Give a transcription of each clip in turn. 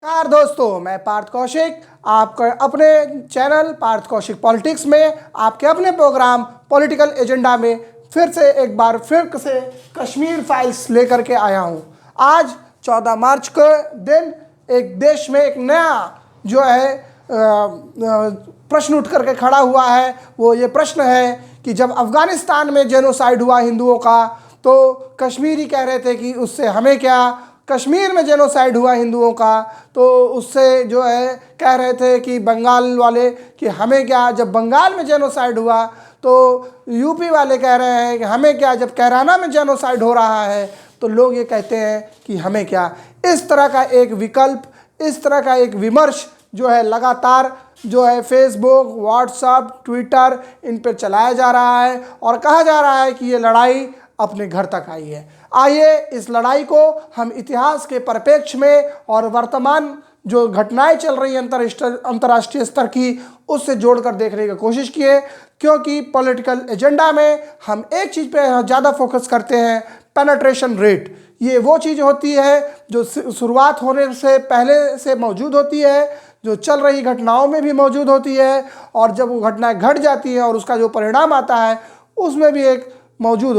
नमस्कार दोस्तों, मैं पार्थ कौशिक आपका अपने चैनल पार्थ कौशिक पॉलिटिक्स में आपके अपने प्रोग्राम पॉलिटिकल एजेंडा में फिर से कश्मीर फाइल्स लेकर के आया हूं। आज 14 मार्च के दिन एक देश में एक नया जो है प्रश्न उठ करके खड़ा हुआ है। वो ये प्रश्न है कि जब अफ़गानिस्तान में जेनोसाइड हुआ हिंदुओं का, तो कश्मीरी कह रहे थे कि उससे हमें क्या। कश्मीर में जेनोसाइड हुआ हिंदुओं का, तो उससे जो है कह रहे थे कि बंगाल वाले कि हमें क्या। जब बंगाल में जेनोसाइड हुआ तो यूपी वाले कह रहे हैं कि हमें क्या। जब कैराना में जेनोसाइड हो रहा है तो लोग ये कहते हैं कि हमें क्या। इस तरह का एक विकल्प, इस तरह का एक विमर्श जो है लगातार जो है फेसबुक, व्हाट्सएप, ट्विटर इन पर चलाया जा रहा है और कहा जा रहा है कि ये लड़ाई अपने घर तक आई है। आइए इस लड़ाई को हम इतिहास के परिप्रेक्ष्य में और वर्तमान जो घटनाएं चल रही हैं अंतर्राष्ट्रीय स्तर की, उससे जोड़कर देखने की कोशिश किए। क्योंकि पॉलिटिकल एजेंडा में हम एक चीज़ पे ज़्यादा फोकस करते हैं, पेनिट्रेशन रेट। ये वो चीज़ होती है जो शुरुआत होने से पहले से मौजूद होती है, जो चल रही घटनाओं में भी मौजूद होती है, और जब वो घटनाएं घट जाती हैं और उसका जो परिणाम आता है उसमें भी एक मौजूद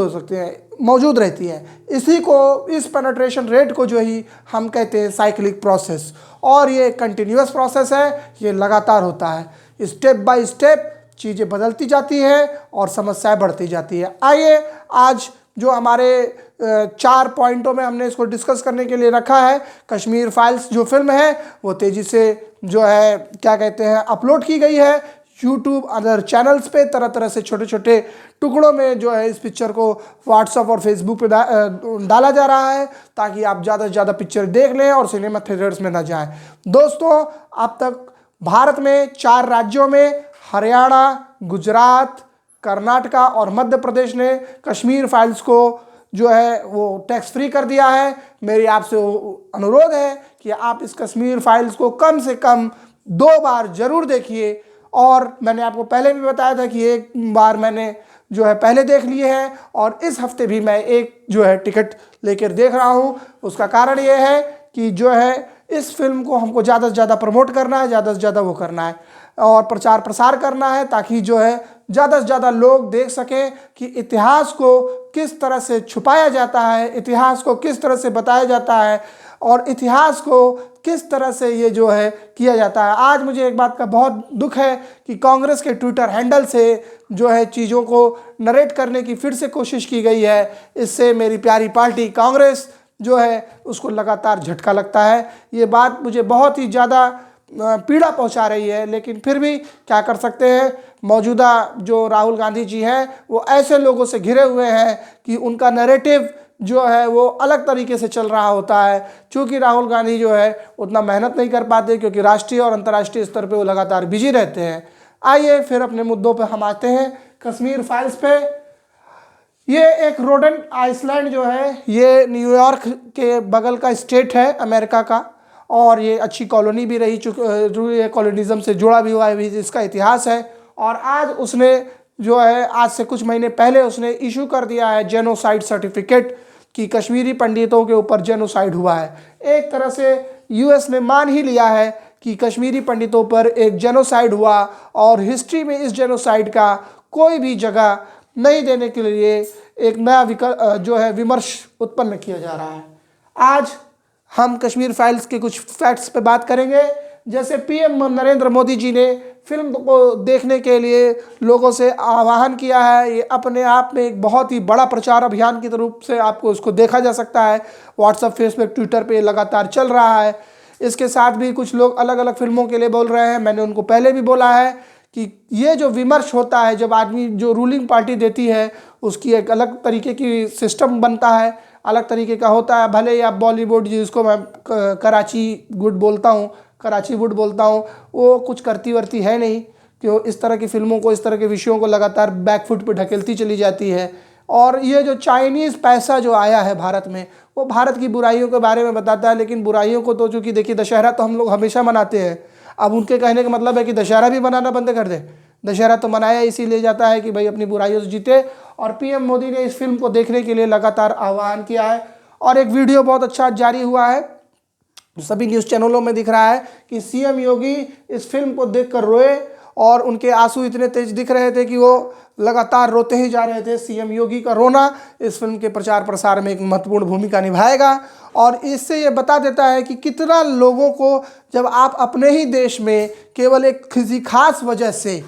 रहती है। इस पेनिट्रेशन रेट को जो ही हम कहते हैं साइक्लिक प्रोसेस, और ये कंटिन्यूअस प्रोसेस है, ये लगातार होता है। स्टेप बाय स्टेप चीज़ें बदलती जाती हैं और समस्याएं बढ़ती जाती है। आइए आज जो हमारे 4 पॉइंटों में हमने इसको डिस्कस करने के लिए रखा है। कश्मीर फाइल्स जो फिल्म है वो तेज़ी से जो है क्या कहते हैं अपलोड की गई है यूट्यूब अदर चैनल्स पे। तरह तरह से छोटे छोटे टुकड़ों में जो है इस पिक्चर को व्हाट्सएप और फेसबुक पे डाला जा रहा है, ताकि आप ज़्यादा से ज़्यादा पिक्चर देख लें और सिनेमा थिएटर्स में ना जाएं। दोस्तों, अब तक भारत में 4 राज्यों में हरियाणा, गुजरात, कर्नाटका और मध्य प्रदेश ने कश्मीर फाइल्स को जो है वो टैक्स फ्री कर दिया है। मेरी आपसे अनुरोध है कि आप इस कश्मीर फाइल्स को कम से कम 2 बार ज़रूर देखिए। और मैंने आपको पहले भी बताया था कि एक बार मैंने जो है पहले देख लिए हैं, और इस हफ्ते भी मैं एक जो है टिकट लेकर देख रहा हूं। उसका कारण ये है कि जो है इस फिल्म को हमको ज़्यादा से ज़्यादा प्रमोट करना है, ज़्यादा से ज़्यादा वो करना है और प्रचार प्रसार करना है, ताकि जो है ज़्यादा से ज़्यादा लोग देख सकें कि इतिहास को किस तरह से छुपाया जाता है, इतिहास को किस तरह से बताया जाता है, और इतिहास को किस तरह से ये जो है किया जाता है। आज मुझे एक बात का बहुत दुख है कि कांग्रेस के ट्विटर हैंडल से जो है चीज़ों को नरेट करने की फिर से कोशिश की गई है। इससे मेरी प्यारी पार्टी कांग्रेस जो है उसको लगातार झटका लगता है। ये बात मुझे बहुत ही ज़्यादा पीड़ा पहुंचा रही है, लेकिन फिर भी क्या कर सकते हैं। मौजूदा जो राहुल गांधी जी हैं वो ऐसे लोगों से घिरे हुए हैं कि उनका नैरेटिव जो है वो अलग तरीके से चल रहा होता है। क्योंकि राहुल गांधी जो है उतना मेहनत नहीं कर पाते, क्योंकि राष्ट्रीय और अंतर्राष्ट्रीय स्तर पे वो लगातार बिजी रहते हैं। आइए फिर अपने मुद्दों पे हम आते हैं, कश्मीर फाइल्स पे। ये एक रोडन आइसलैंड जो है ये न्यूयॉर्क के बगल का स्टेट है अमेरिका का, और ये अच्छी कॉलोनी भी रही चुकी, कॉलोनिज्म से जुड़ा भी हुआ है, इसका इतिहास है। और आज उसने जो है आज से कुछ महीने पहले उसने इशू कर दिया है जेनोसाइड सर्टिफिकेट कि कश्मीरी पंडितों के ऊपर जेनोसाइड हुआ है। एक तरह से यूएस ने मान ही लिया है कि कश्मीरी पंडितों पर एक जेनोसाइड हुआ, और हिस्ट्री में इस जेनोसाइड का कोई भी जगह नहीं देने के लिए एक नया जो है विमर्श उत्पन्न किया जा रहा है। आज हम कश्मीर फाइल्स के कुछ फैक्ट्स पे बात करेंगे। जैसे पीएम नरेंद्र मोदी जी ने फिल्म को देखने के लिए लोगों से आह्वान किया है। ये अपने आप में एक बहुत ही बड़ा प्रचार अभियान की रूप से आपको उसको देखा जा सकता है। व्हाट्सएप, फेसबुक, ट्विटर पे लगातार चल रहा है। इसके साथ भी कुछ लोग अलग अलग फिल्मों के लिए बोल रहे हैं। मैंने उनको पहले भी बोला है कि ये जो विमर्श होता है, जब आदमी जो रूलिंग पार्टी देती है उसकी एक अलग तरीके की सिस्टम बनता है, अलग तरीके का होता है। भले ही आप बॉलीवुड, जिसको मैं कराची वुड बोलता हूँ, वो कुछ करती वर्ती है नहीं कि इस तरह की फिल्मों को, इस तरह के विषयों को लगातार बैकफुट पे ढकेलती चली जाती है। और ये जो चाइनीज़ पैसा जो आया है भारत में, वो भारत की बुराइयों के बारे में बताता है। लेकिन बुराइयों को तो चूँकि देखिए, दशहरा तो हम लोग हमेशा मनाते हैं। अब उनके कहने का मतलब है कि दशहरा भी मनाना बंद कर दे। दशहरा तो मनाया इसीलिए जाता है कि भाई अपनी बुराइयों से जीते। और पीएम मोदी ने इस फिल्म को देखने के लिए लगातार आह्वान किया है, और एक वीडियो बहुत अच्छा जारी हुआ है सभी न्यूज़ चैनलों में दिख रहा है कि सीएम योगी इस फिल्म को देखकर रोए और उनके आंसू इतने तेज दिख रहे थे कि वो लगातार रोते ही जा रहे थे। सीएम योगी का रोना इस फिल्म के प्रचार प्रसार में एक महत्वपूर्ण भूमिका निभाएगा और इससे ये बता देता है कि कितना लोगों को जब आप अपने ही देश में केवल एक किसी खास वजह से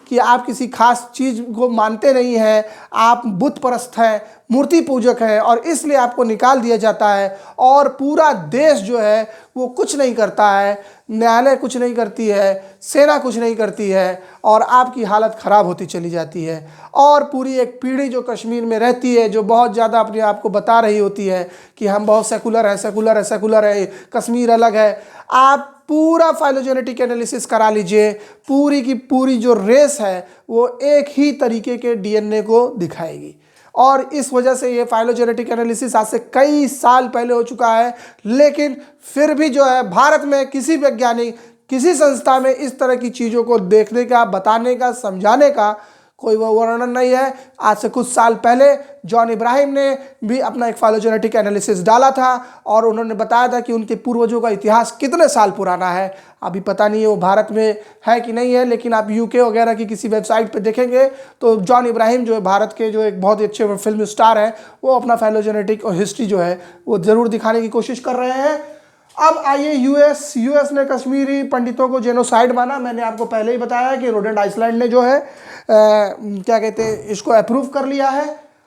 कि आप किसी खास चीज़ को मानते नहीं हैं, आप बुत परस्त हैं, मूर्ति पूजक हैं और इसलिए आपको निकाल दिया जाता है और पूरा देश जो है वो कुछ नहीं करता है, न्यायालय कुछ नहीं करती है, सेना कुछ नहीं करती है और आपकी हालत ख़राब होती चली जाती है। और पूरी एक पीढ़ी जो कश्मीर में रहती है, जो बहुत ज़्यादा अपने आप को बता रही होती है कि हम बहुत सेकुलर हैं, सेकुलर है, सेकुलर है, कश्मीर अलग है, आप पूरा फाइलोजेनेटिक एनालिसिस करा लीजिए, पूरी की पूरी जो रेस है वो एक ही तरीके के डीएनए को दिखाएगी। और इस वजह से ये फाइलोजेनेटिक एनालिसिस आज से कई साल पहले हो चुका है, लेकिन फिर भी जो है भारत में किसी वैज्ञानिक, किसी संस्था में इस तरह की चीज़ों को देखने का, बताने का, समझाने का कोई वो वर्णन नहीं है। आज से कुछ साल पहले जॉन इब्राहिम ने भी अपना एक फाइलोजेनेटिक एनालिसिस डाला था और उन्होंने बताया था कि उनके पूर्वजों का इतिहास कितने साल पुराना है। अभी पता नहीं है वो भारत में है कि नहीं है, लेकिन आप यूके वगैरह की किसी वेबसाइट पे देखेंगे तो जॉन इब्राहिम जो है भारत के जो एक बहुत ही अच्छे फिल्म स्टार हैं, वो अपना फाइलोजेनेटिक और हिस्ट्री जो है वो ज़रूर दिखाने की कोशिश कर रहे हैं। अब आइए यूएस ने कश्मीरी पंडितों को जेनोसाइड माना। मैंने आपको पहले ही बताया कि रोडेंट आइसलैंड ने जो है क्या कहते हैं इसको अप्रूव कर लिया है।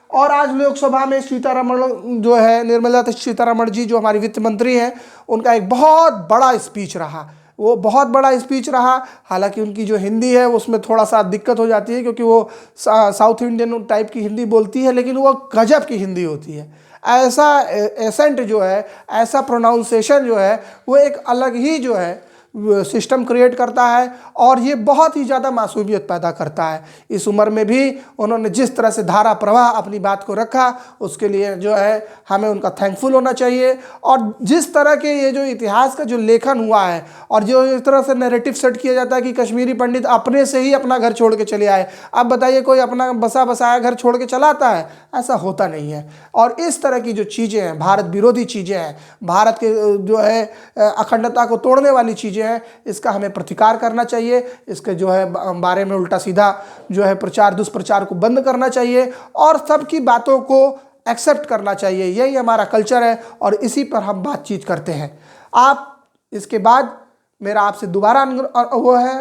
और आज लोकसभा में सीतारमण जो है, निर्मला सीतारमण जी जो हमारी वित्त मंत्री हैं, उनका एक बहुत बड़ा स्पीच रहा। वो बहुत बड़ा स्पीच रहा। हालांकि उनकी जो हिंदी है उसमें थोड़ा सा दिक्कत हो जाती है क्योंकि वो साउथ इंडियन टाइप की हिंदी बोलती है, लेकिन वो गजब की हिंदी होती है। ऐसा एसेंट जो है, ऐसा प्रोनाउंसिएशन जो है वो एक अलग ही जो है सिस्टम क्रिएट करता है और ये बहुत ही ज़्यादा मासूमियत पैदा करता है। इस उम्र में भी उन्होंने जिस तरह से धारा प्रवाह अपनी बात को रखा, उसके लिए जो है हमें उनका थैंकफुल होना चाहिए। और जिस तरह के ये जो इतिहास का जो लेखन हुआ है और जो इस तरह से नैरेटिव सेट किया जाता है कि कश्मीरी पंडित अपने से ही अपना घर छोड़ के चले आए। अब बताइए कोई अपना बसा बसाया घर छोड़ के चलाता है? ऐसा होता नहीं है। और इस तरह की जो चीज़ें हैं, भारत विरोधी चीज़ें हैं, भारत के जो है अखंडता को तोड़ने वाली चीज़ें हैं, इसका हमें प्रतिकार करना चाहिए। इसके जो है बारे में उल्टा सीधा जो है प्रचार दुष्प्रचार को बंद करना चाहिए और सबकी बातों को एक्सेप्ट करना चाहिए। यही हमारा कल्चर है और इसी पर हम बातचीत करते हैं। आप इसके बाद मेरा आपसे दोबारा वो है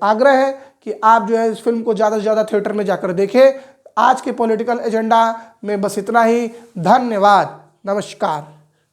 आग्रह है कि आप जो है इस फिल्म को ज़्यादा से ज़्यादा थिएटर में जाकर देखें। आज के पॉलिटिकल एजेंडा में बस इतना ही। धन्यवाद, नमस्कार।